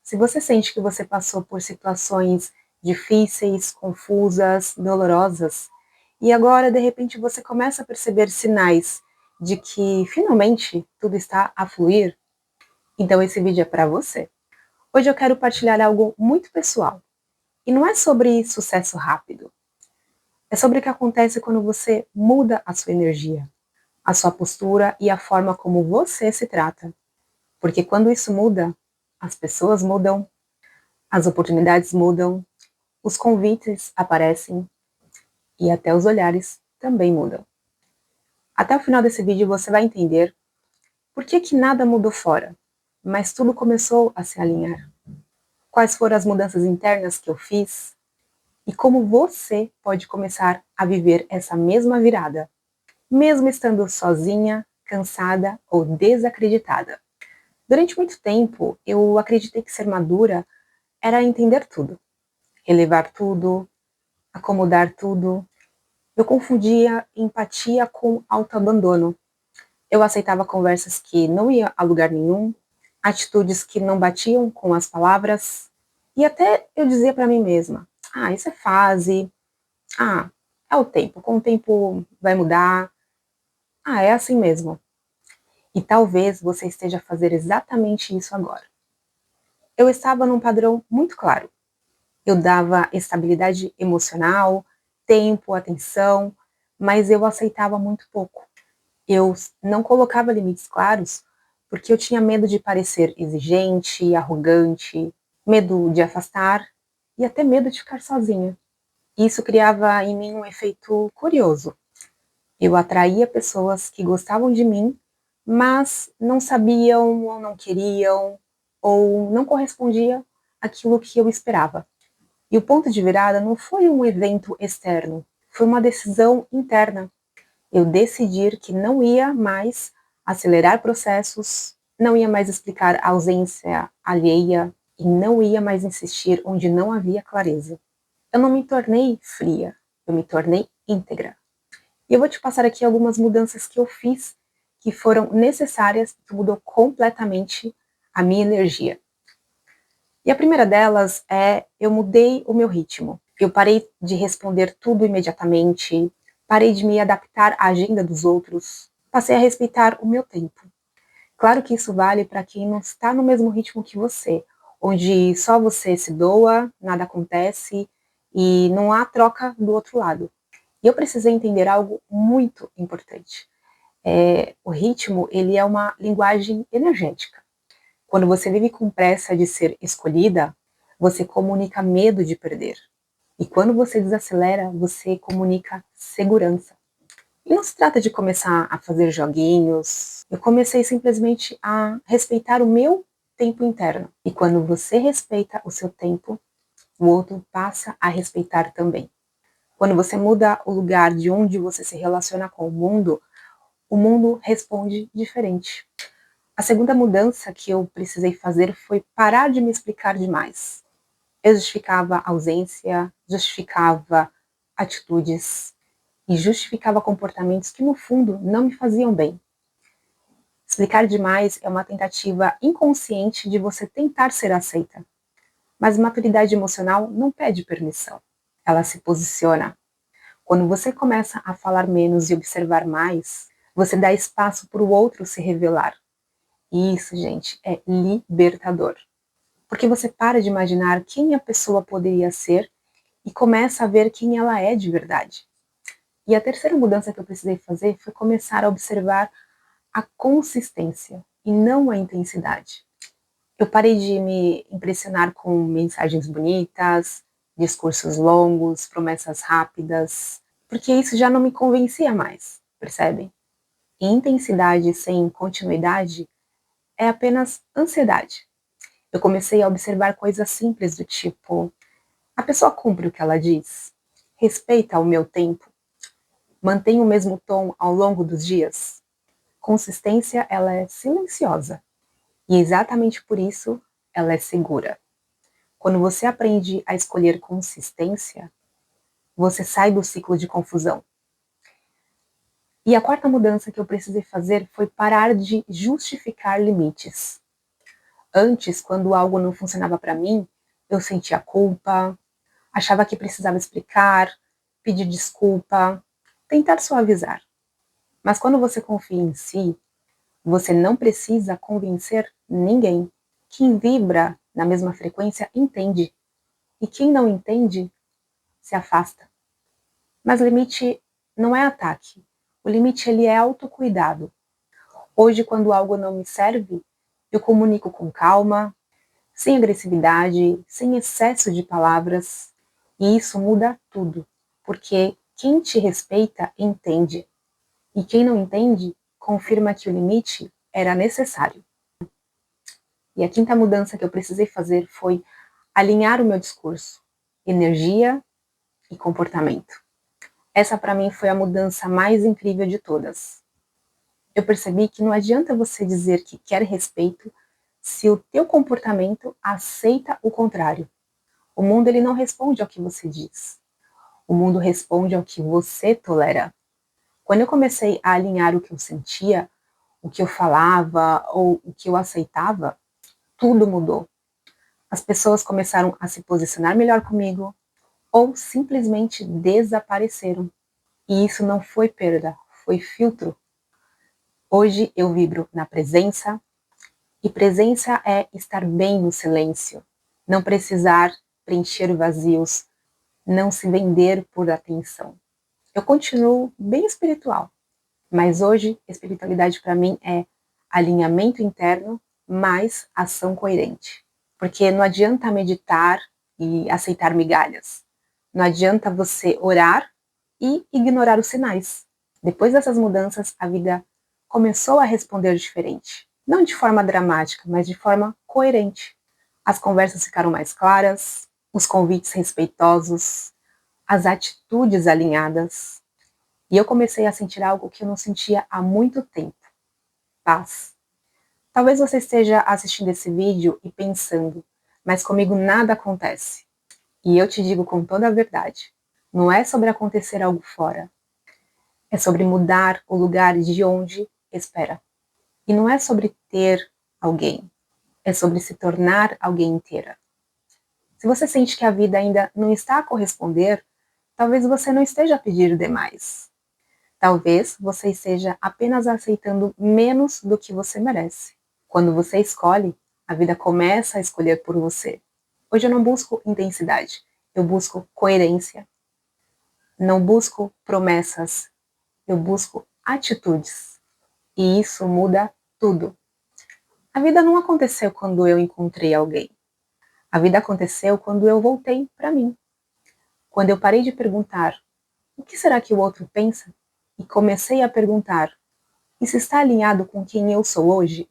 Se você sente que você passou por situações difíceis, confusas, dolorosas, e agora de repente você começa a perceber sinais de que finalmente tudo está a fluir, então esse vídeo é para você. Hoje eu quero partilhar algo muito pessoal. E não é sobre sucesso rápido. É sobre o que acontece quando você muda a sua energia, a sua postura e a forma como você se trata. Porque quando isso muda, as pessoas mudam, as oportunidades mudam, os convites aparecem e até os olhares também mudam. Até o final desse vídeo você vai entender por que nada mudou fora, mas tudo começou a se alinhar. Quais foram as mudanças internas que eu fiz e como você pode começar a viver essa mesma virada, mesmo estando sozinha, cansada ou desacreditada. Durante muito tempo, eu acreditei que ser madura era entender tudo, relevar tudo, acomodar tudo. Eu confundia empatia com autoabandono. Eu aceitava conversas que não iam a lugar nenhum, atitudes que não batiam com as palavras, e até eu dizia para mim mesma: ah, isso é fase, ah, é o tempo, com o tempo vai mudar, ah, é assim mesmo. E talvez você esteja a fazer exatamente isso agora. Eu estava num padrão muito claro. Eu dava estabilidade emocional, tempo, atenção, mas eu aceitava muito pouco. Eu não colocava limites claros porque eu tinha medo de parecer exigente, arrogante, medo de afastar e até medo de ficar sozinha. Isso criava em mim um efeito curioso. Eu atraía pessoas que gostavam de mim, mas não sabiam ou não queriam ou não correspondia àquilo que eu esperava. E o ponto de virada não foi um evento externo, foi uma decisão interna. Eu decidir que não ia mais acelerar processos, não ia mais explicar a ausência alheia e não ia mais insistir onde não havia clareza. Eu não me tornei fria, eu me tornei íntegra. E eu vou te passar aqui algumas mudanças que eu fiz que foram necessárias, que mudou completamente a minha energia. E a primeira delas é, eu mudei o meu ritmo. Eu parei de responder tudo imediatamente, parei de me adaptar à agenda dos outros, passei a respeitar o meu tempo. Claro que isso vale para quem não está no mesmo ritmo que você, onde só você se doa, nada acontece e não há troca do outro lado. E eu precisei entender algo muito importante. O ritmo, ele é uma linguagem energética. Quando você vive com pressa de ser escolhida, você comunica medo de perder. E quando você desacelera, você comunica segurança. E não se trata de começar a fazer joguinhos. Eu comecei simplesmente a respeitar o meu tempo interno. E quando você respeita o seu tempo, o outro passa a respeitar também. Quando você muda o lugar de onde você se relaciona com o mundo responde diferente. A segunda mudança que eu precisei fazer foi parar de me explicar demais. Eu justificava ausência, justificava atitudes e justificava comportamentos que, no fundo, não me faziam bem. Explicar demais é uma tentativa inconsciente de você tentar ser aceita. Mas maturidade emocional não pede permissão. Ela se posiciona. Quando você começa a falar menos e observar mais, você dá espaço para o outro se revelar. E isso, gente, é libertador. Porque você para de imaginar quem a pessoa poderia ser e começa a ver quem ela é de verdade. E a terceira mudança que eu precisei fazer foi começar a observar a consistência e não a intensidade. Eu parei de me impressionar com mensagens bonitas, discursos longos, promessas rápidas, porque isso já não me convencia mais, percebem? E intensidade sem continuidade é apenas ansiedade. Eu comecei a observar coisas simples do tipo: a pessoa cumpre o que ela diz? Respeita o meu tempo? Mantém o mesmo tom ao longo dos dias? Consistência, ela é silenciosa. E exatamente por isso, ela é segura. Quando você aprende a escolher consistência, você sai do ciclo de confusão. E a quarta mudança que eu precisei fazer foi parar de justificar limites. Antes, quando algo não funcionava para mim, eu sentia culpa, achava que precisava explicar, pedir desculpa, tentar suavizar. Mas quando você confia em si, você não precisa convencer ninguém. Quem vibra na mesma frequência entende, e quem não entende se afasta. Mas limite não é ataque. O limite ele é autocuidado. Hoje, quando algo não me serve, eu comunico com calma, sem agressividade, sem excesso de palavras, e isso muda tudo, porque quem te respeita entende, e quem não entende confirma que o limite era necessário. E a quinta mudança que eu precisei fazer foi alinhar o meu discurso, energia e comportamento. Essa para mim foi a mudança mais incrível de todas. Eu percebi que não adianta você dizer que quer respeito se o teu comportamento aceita o contrário. O mundo ele não responde ao que você diz. O mundo responde ao que você tolera. Quando eu comecei a alinhar o que eu sentia, o que eu falava ou o que eu aceitava, tudo mudou. As pessoas começaram a se posicionar melhor comigo ou simplesmente desapareceram. E isso não foi perda, foi filtro. Hoje eu vibro na presença, e presença é estar bem no silêncio, não precisar preencher vazios, não se vender por atenção. Eu continuo bem espiritual, mas hoje espiritualidade para mim é alinhamento interno mais ação coerente. Porque não adianta meditar e aceitar migalhas. Não adianta você orar e ignorar os sinais. Depois dessas mudanças, a vida começou a responder diferente. Não de forma dramática, mas de forma coerente. As conversas ficaram mais claras, os convites respeitosos, as atitudes alinhadas. E eu comecei a sentir algo que eu não sentia há muito tempo: paz. Talvez você esteja assistindo esse vídeo e pensando, mas comigo nada acontece. E eu te digo com toda a verdade, não é sobre acontecer algo fora, é sobre mudar o lugar de onde espera. E não é sobre ter alguém, é sobre se tornar alguém inteira. Se você sente que a vida ainda não está a corresponder, talvez você não esteja a pedir demais. Talvez você esteja apenas aceitando menos do que você merece. Quando você escolhe, a vida começa a escolher por você. Hoje eu não busco intensidade, eu busco coerência. Não busco promessas, eu busco atitudes. E isso muda tudo. A vida não aconteceu quando eu encontrei alguém. A vida aconteceu quando eu voltei para mim. Quando eu parei de perguntar: o que será que o outro pensa? E comecei a perguntar: isso está alinhado com quem eu sou hoje?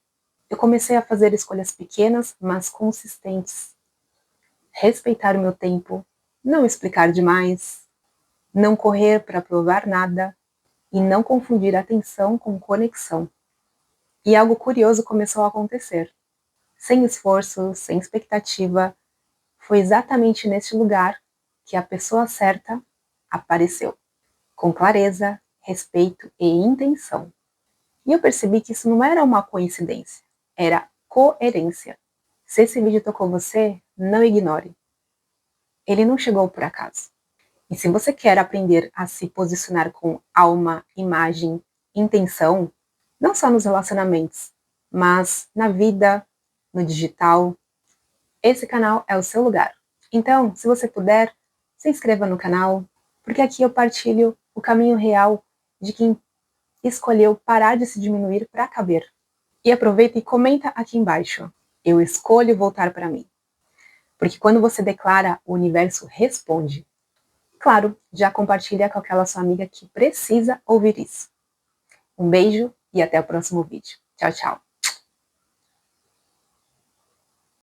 Eu comecei a fazer escolhas pequenas, mas consistentes. Respeitar o meu tempo, não explicar demais, não correr para provar nada e não confundir atenção com conexão. E algo curioso começou a acontecer. Sem esforço, sem expectativa, foi exatamente neste lugar que a pessoa certa apareceu, com clareza, respeito e intenção. E eu percebi que isso não era uma coincidência, era coerência. Se esse vídeo tocou você, não ignore. Ele não chegou por acaso. E se você quer aprender a se posicionar com alma, imagem, intenção, não só nos relacionamentos, mas na vida, no digital, esse canal é o seu lugar. Então, se você puder, se inscreva no canal, porque aqui eu partilho o caminho real de quem escolheu parar de se diminuir para caber. E aproveita e comenta aqui embaixo: eu escolho voltar para mim. Porque quando você declara, o universo responde. Claro, já compartilha com aquela sua amiga que precisa ouvir isso. Um beijo e até o próximo vídeo. Tchau, tchau.